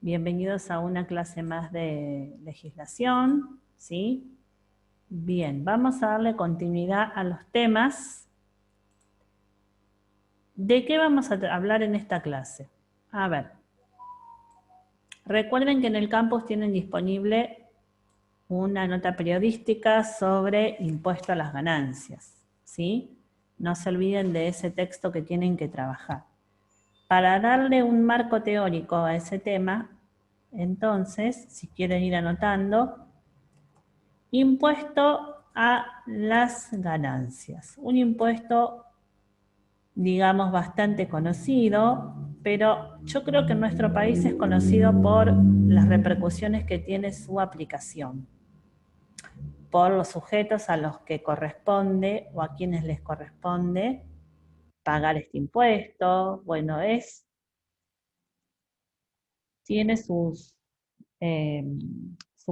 Bienvenidos a una clase más de legislación, ¿sí? Bien, vamos a darle continuidad a los temas. ¿De qué vamos a hablar en esta clase? A ver, recuerden que en el campus tienen disponible una nota periodística sobre impuesto a las ganancias, ¿sí? No se olviden de ese texto que tienen que trabajar. Para darle un marco teórico a ese tema, entonces, si quieren ir anotando, impuesto a las ganancias. Un impuesto, digamos, bastante conocido, pero yo creo que en nuestro país es conocido por las repercusiones que tiene su aplicación, por los sujetos a los que corresponde o a quienes les corresponde pagar este impuesto. Bueno, tiene su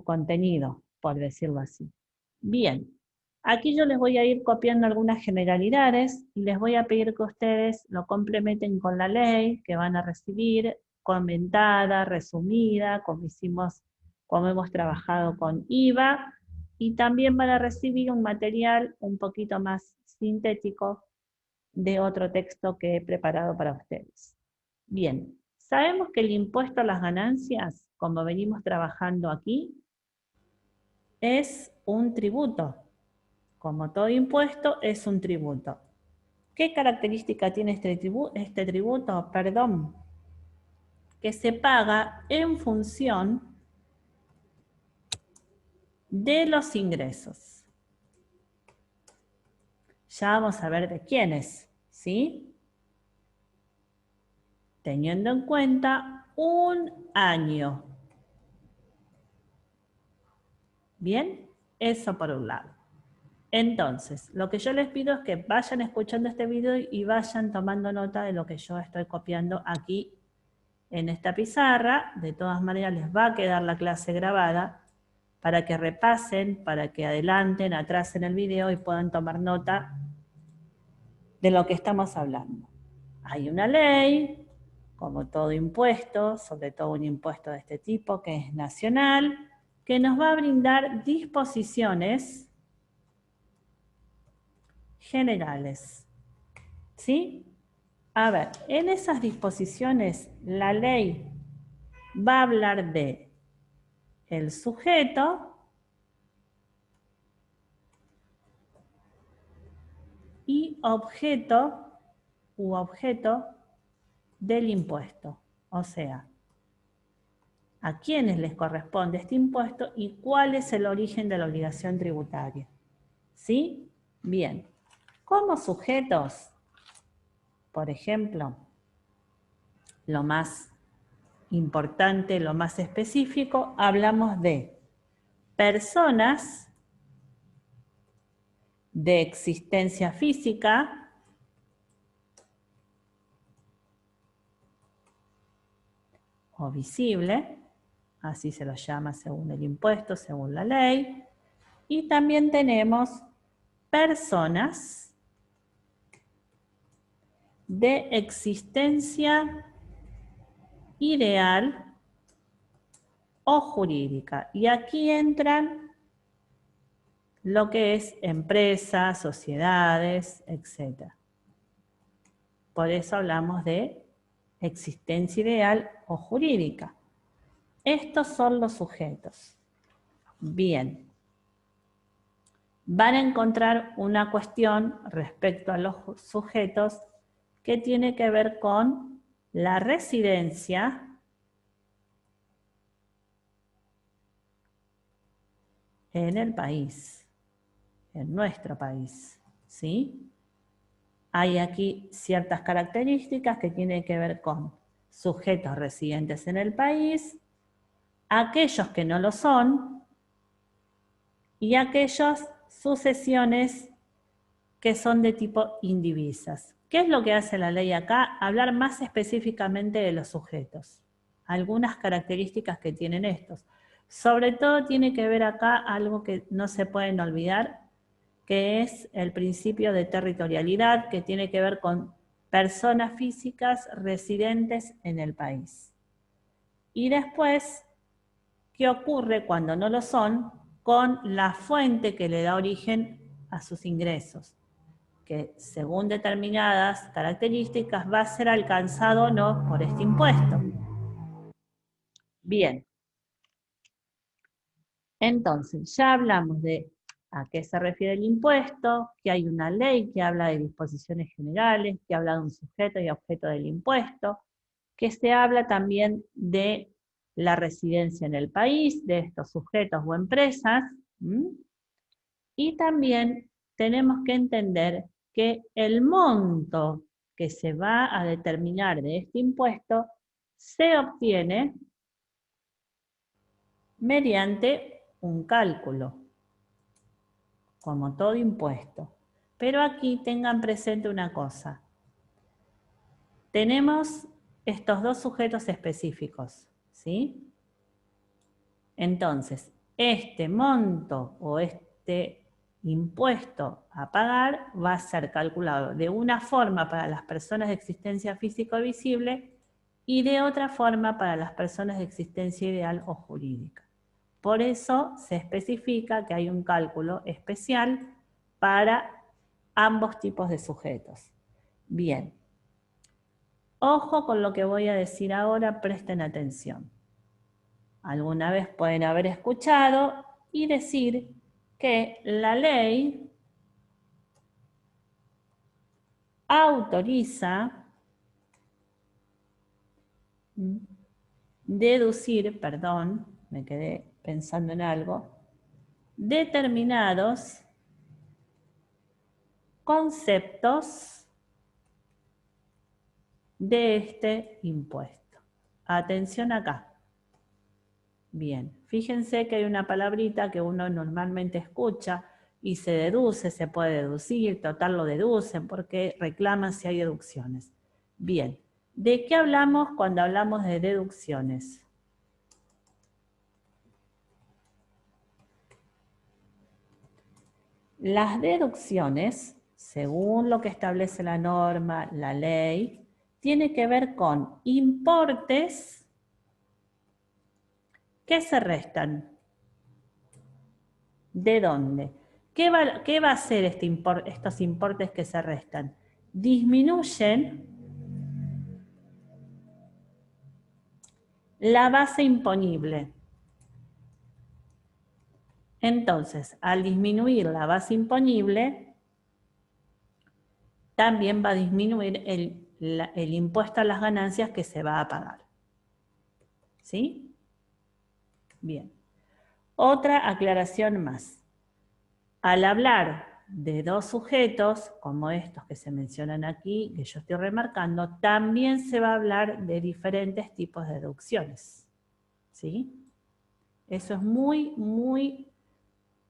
contenido, por decirlo así. Bien, aquí yo les voy a ir copiando algunas generalidades y les voy a pedir que ustedes lo complementen con la ley que van a recibir, comentada, resumida, como hemos trabajado con IVA, y también van a recibir un material un poquito más sintético de otro texto que he preparado para ustedes. Bien, sabemos que el impuesto a las ganancias, como venimos trabajando aquí, es un tributo. Como todo impuesto, es un tributo. ¿Qué característica tiene este tributo? Perdón, que se paga en función de los ingresos. Ya vamos a ver de quiénes, ¿sí? Teniendo en cuenta un año. Bien, eso por un lado. Entonces, lo que yo les pido es que vayan escuchando este video y vayan tomando nota de lo que yo estoy copiando aquí en esta pizarra. De todas maneras, les va a quedar la clase grabada para que repasen, para que adelanten, atrasen el video y puedan tomar nota de lo que estamos hablando. Hay una ley, como todo impuesto, sobre todo un impuesto de este tipo que es nacional, que nos va a brindar disposiciones generales, ¿sí? A ver, en esas disposiciones la ley va a hablar de el sujeto y objeto del impuesto, o sea, a quiénes les corresponde este impuesto y cuál es el origen de la obligación tributaria. ¿Sí? Bien. Como sujetos, por ejemplo, lo más importante, lo más específico, hablamos de personas de existencia física o visible, así se lo llama según el impuesto, según la ley, y también tenemos personas de existencia ideal o jurídica. Y aquí entran lo que es empresas, sociedades, etc. Por eso hablamos de existencia ideal o jurídica. Estos son los sujetos. Bien. Van a encontrar una cuestión respecto a los sujetos que tiene que ver con la residencia en el país, en nuestro país, ¿sí? Hay aquí ciertas características que tienen que ver con sujetos residentes en el país, aquellos que no lo son y aquellas sucesiones que son de tipo indivisas. ¿Qué es lo que hace la ley acá? Hablar más específicamente de los sujetos. Algunas características que tienen estos. Sobre todo tiene que ver acá algo que no se pueden olvidar, que es el principio de territorialidad, que tiene que ver con personas físicas residentes en el país. Y después, ¿qué ocurre cuando no lo son? Con la fuente que le da origen a sus ingresos, que según determinadas características va a ser alcanzado o no por este impuesto. Bien, entonces ya hablamos de a qué se refiere el impuesto, que hay una ley que habla de disposiciones generales, que habla de un sujeto y objeto del impuesto, que se habla también de la residencia en el país, de estos sujetos o empresas, y también tenemos que entender que el monto que se va a determinar de este impuesto se obtiene mediante un cálculo, como todo impuesto. Pero aquí tengan presente una cosa. Tenemos estos dos sujetos específicos, ¿sí? Entonces, este monto o este impuesto a pagar va a ser calculado de una forma para las personas de existencia física o visible y de otra forma para las personas de existencia ideal o jurídica. Por eso se especifica que hay un cálculo especial para ambos tipos de sujetos. Bien, ojo con lo que voy a decir ahora, presten atención. Alguna vez pueden haber escuchado y decir que la ley autoriza deducir, perdón, me quedé pensando en algo, determinados conceptos de este impuesto. Atención acá. Bien, fíjense que hay una palabrita que uno normalmente escucha y se deduce, se puede deducir, total lo deducen porque reclaman si hay deducciones. Bien, ¿de qué hablamos cuando hablamos de deducciones? Las deducciones, según lo que establece la norma, la ley, tiene que ver con importes que se restan. ¿De dónde? ¿Qué va a hacer estos importes que se restan? Disminuyen la base imponible. Entonces, al disminuir la base imponible, también va a disminuir el impuesto a las ganancias que se va a pagar. ¿Sí? Bien. Otra aclaración más. Al hablar de dos sujetos, como estos que se mencionan aquí, que yo estoy remarcando, también se va a hablar de diferentes tipos de deducciones. ¿Sí? Eso es muy, muy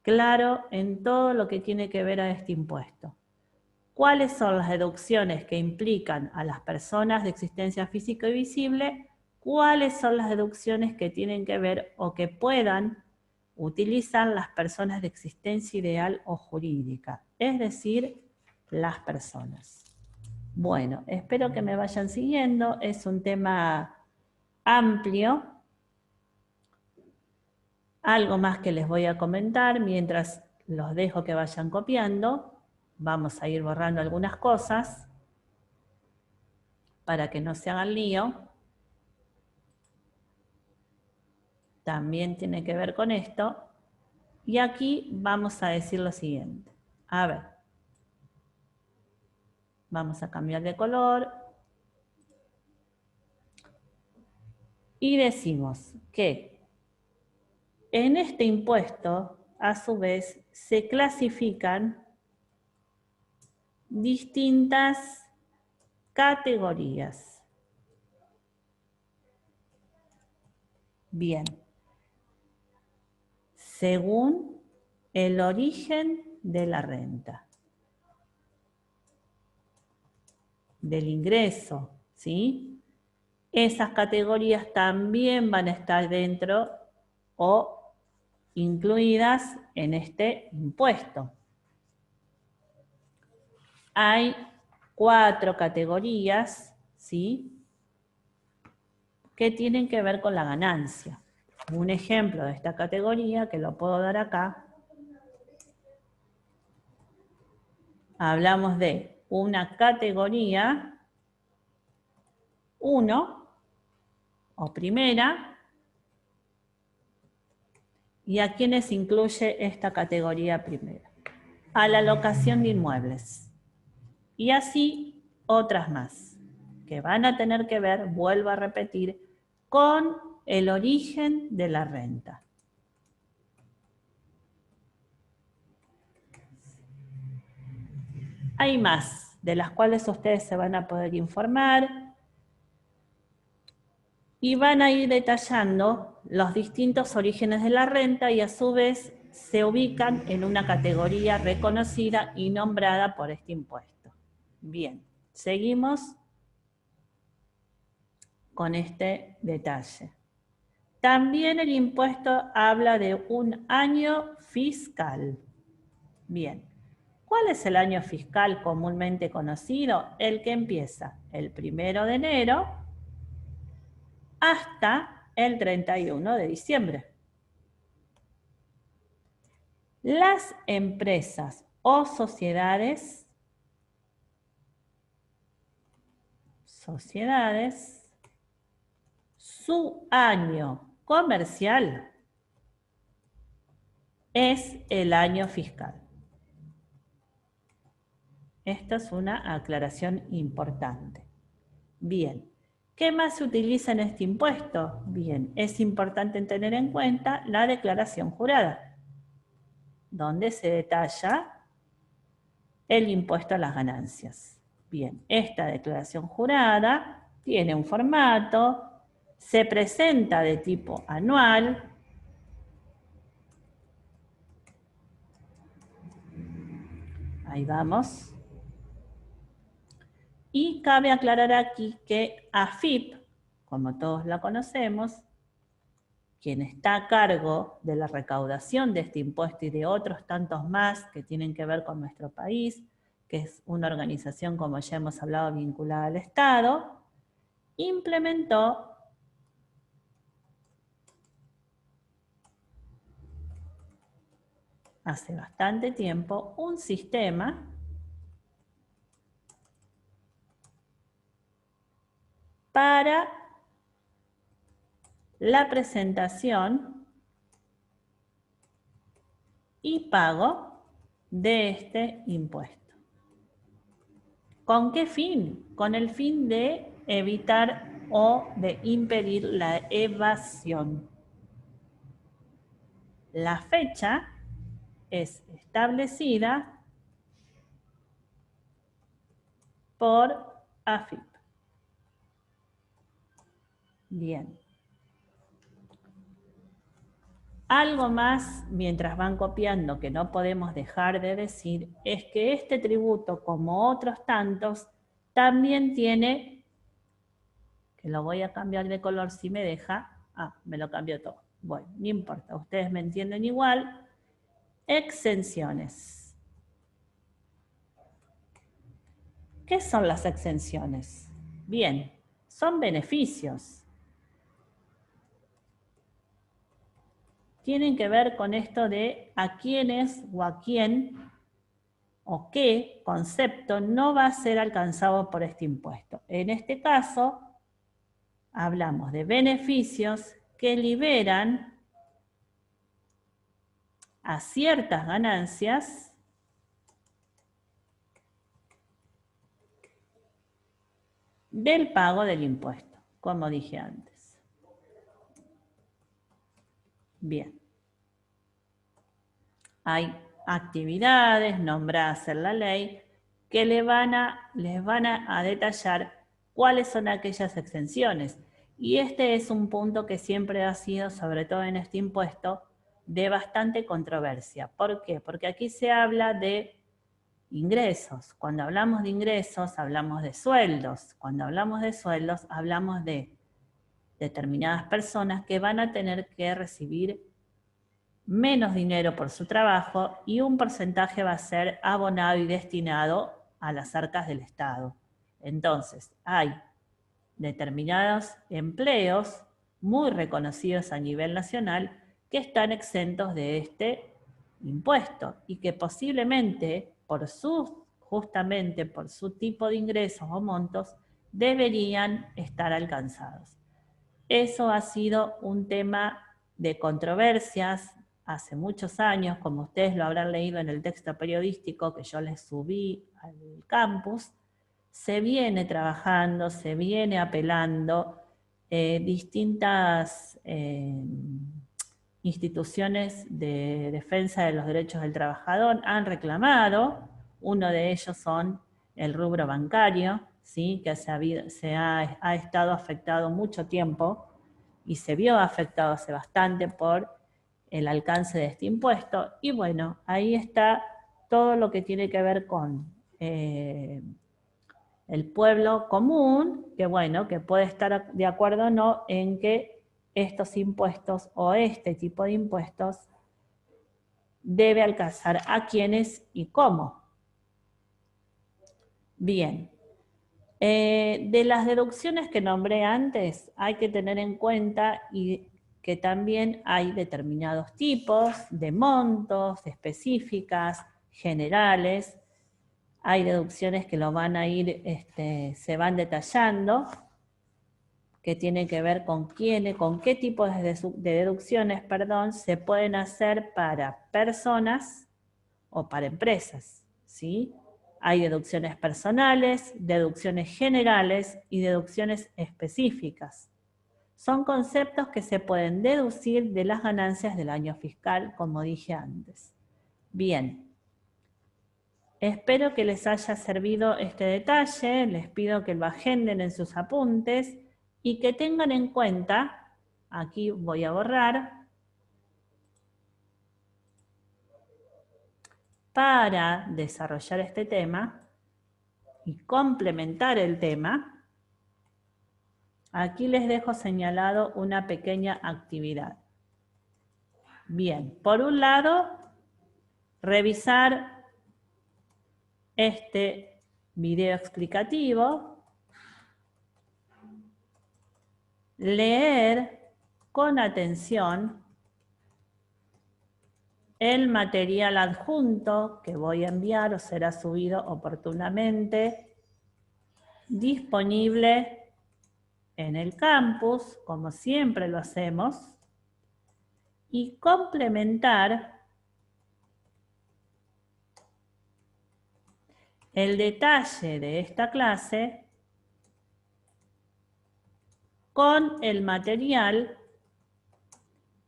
claro en todo lo que tiene que ver a este impuesto. ¿Cuáles son las deducciones que implican a las personas de existencia física y visible? ¿Cuáles son las deducciones que tienen que ver o que puedan utilizar las personas de existencia ideal o jurídica? Es decir, las personas. Bueno, espero que me vayan siguiendo. Es un tema amplio. Algo más que les voy a comentar mientras los dejo que vayan copiando. Vamos a ir borrando algunas cosas para que no se hagan lío. También tiene que ver con esto. Y aquí vamos a decir lo siguiente. A ver. Vamos a cambiar de color. Y decimos que en este impuesto, a su vez, se clasifican distintas categorías. Bien. Según el origen de la renta, del ingreso, ¿sí? Esas categorías también van a estar dentro o incluidas en este impuesto. Hay 4 categorías, ¿sí? que tienen que ver con la ganancia. Un ejemplo de esta categoría, que lo puedo dar acá, hablamos de una categoría 1 o primera, ¿y a quiénes incluye esta categoría primera? A la locación de inmuebles. Y así otras más, que van a tener que ver, vuelvo a repetir, con el origen de la renta. Hay más, de las cuales ustedes se van a poder informar y van a ir detallando los distintos orígenes de la renta y a su vez se ubican en una categoría reconocida y nombrada por este impuesto. Bien, seguimos con este detalle. También el impuesto habla de un año fiscal. Bien, ¿cuál es el año fiscal comúnmente conocido? El que empieza el 1 de enero hasta el 31 de diciembre. Las empresas o sociedades su año comercial es el año fiscal. Esta es una aclaración importante. Bien, ¿qué más se utiliza en este impuesto? Bien, es importante tener en cuenta la declaración jurada, donde se detalla el impuesto a las ganancias. Bien, esta declaración jurada tiene un formato, se presenta de tipo anual, ahí vamos, y cabe aclarar aquí que AFIP, como todos la conocemos, quien está a cargo de la recaudación de este impuesto y de otros tantos más que tienen que ver con nuestro país, que es una organización, como ya hemos hablado, vinculada al Estado, implementó hace bastante tiempo un sistema para la presentación y pago de este impuesto. ¿Con qué fin? Con el fin de evitar o de impedir la evasión. La fecha es establecida por AFIP. Bien. Algo más, mientras van copiando, que no podemos dejar de decir, es que este tributo, como otros tantos, también tiene, que lo voy a cambiar de color si me deja, me lo cambió todo. Bueno, no importa, ustedes me entienden igual. Exenciones. ¿Qué son las exenciones? Bien, son beneficios. Tienen que ver con esto de a quiénes o a quién o qué concepto no va a ser alcanzado por este impuesto. En este caso, hablamos de beneficios que liberan a ciertas ganancias del pago del impuesto, como dije antes. Bien. Hay actividades nombradas en la ley que les van a detallar cuáles son aquellas exenciones. Y este es un punto que siempre ha sido, sobre todo en este impuesto, de bastante controversia. ¿Por qué? Porque aquí se habla de ingresos. Cuando hablamos de ingresos, hablamos de sueldos. Cuando hablamos de sueldos, hablamos de determinadas personas que van a tener que recibir menos dinero por su trabajo y un porcentaje va a ser abonado y destinado a las arcas del Estado. Entonces, hay determinados empleos muy reconocidos a nivel nacional que están exentos de este impuesto y que posiblemente justamente por su tipo de ingresos o montos deberían estar alcanzados. Eso ha sido un tema de controversias hace muchos años, como ustedes lo habrán leído en el texto periodístico que yo les subí al campus. Se viene trabajando, se viene apelando, distintas instituciones de defensa de los derechos del trabajador han reclamado, uno de ellos son el rubro bancario, ¿sí? Que ha estado afectado mucho tiempo y se vio afectado hace bastante por el alcance de este impuesto. Y bueno, ahí está todo lo que tiene que ver con el pueblo común, que bueno, que puede estar de acuerdo o no en que estos impuestos o este tipo de impuestos debe alcanzar a quiénes y cómo. Bien. De las deducciones que nombré antes, hay que tener en cuenta que también hay determinados tipos de montos específicas, generales. Hay deducciones que lo van a ir, se van detallando, que tienen que ver con qué tipos de deducciones, se pueden hacer para personas o para empresas, ¿sí? Hay deducciones personales, deducciones generales y deducciones específicas. Son conceptos que se pueden deducir de las ganancias del año fiscal, como dije antes. Bien. Espero que les haya servido este detalle, les pido que lo agenden en sus apuntes y que tengan en cuenta, aquí voy a borrar, para desarrollar este tema y complementar el tema, aquí les dejo señalado una pequeña actividad. Bien, por un lado, revisar este video explicativo, leer con atención el material adjunto que voy a enviar o será subido oportunamente, disponible en el campus, como siempre lo hacemos, y complementar el detalle de esta clase con el material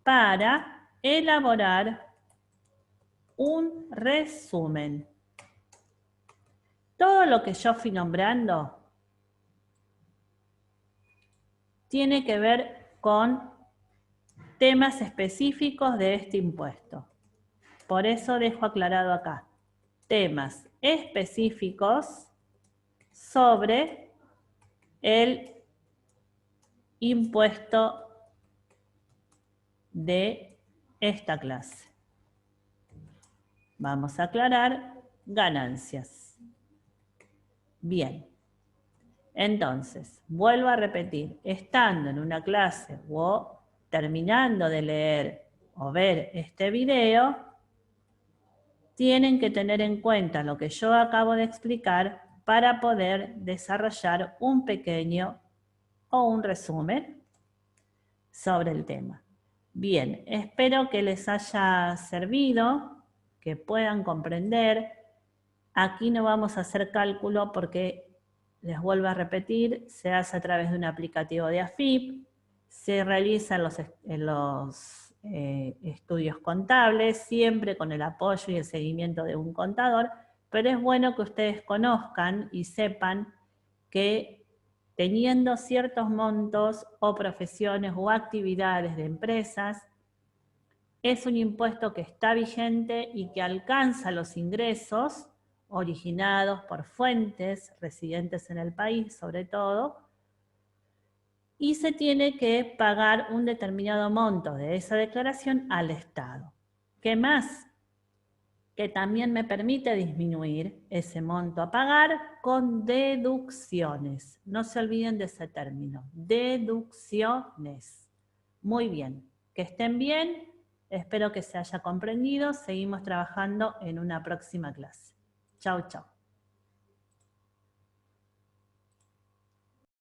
para elaborar un resumen. Todo lo que yo fui nombrando tiene que ver con temas específicos de este impuesto. Por eso dejo aclarado acá, temas específicos sobre el impuesto de esta clase. Vamos a aclarar ganancias. Bien. Entonces, vuelvo a repetir, estando en una clase o terminando de leer o ver este video, tienen que tener en cuenta lo que yo acabo de explicar para poder desarrollar un pequeño o un resumen sobre el tema. Bien, espero que les haya servido, que puedan comprender. Aquí no vamos a hacer cálculo porque, les vuelvo a repetir, se hace a través de un aplicativo de AFIP, se realizan los estudios contables, siempre con el apoyo y el seguimiento de un contador, pero es bueno que ustedes conozcan y sepan que teniendo ciertos montos o profesiones o actividades de empresas, es un impuesto que está vigente y que alcanza los ingresos originados por fuentes residentes en el país, sobre todo, y se tiene que pagar un determinado monto de esa declaración al Estado. ¿Qué más? que también me permite disminuir ese monto a pagar con deducciones. No se olviden de ese término, deducciones. Muy bien, que estén bien, espero que se haya comprendido. Seguimos trabajando en una próxima clase. Chau, chau.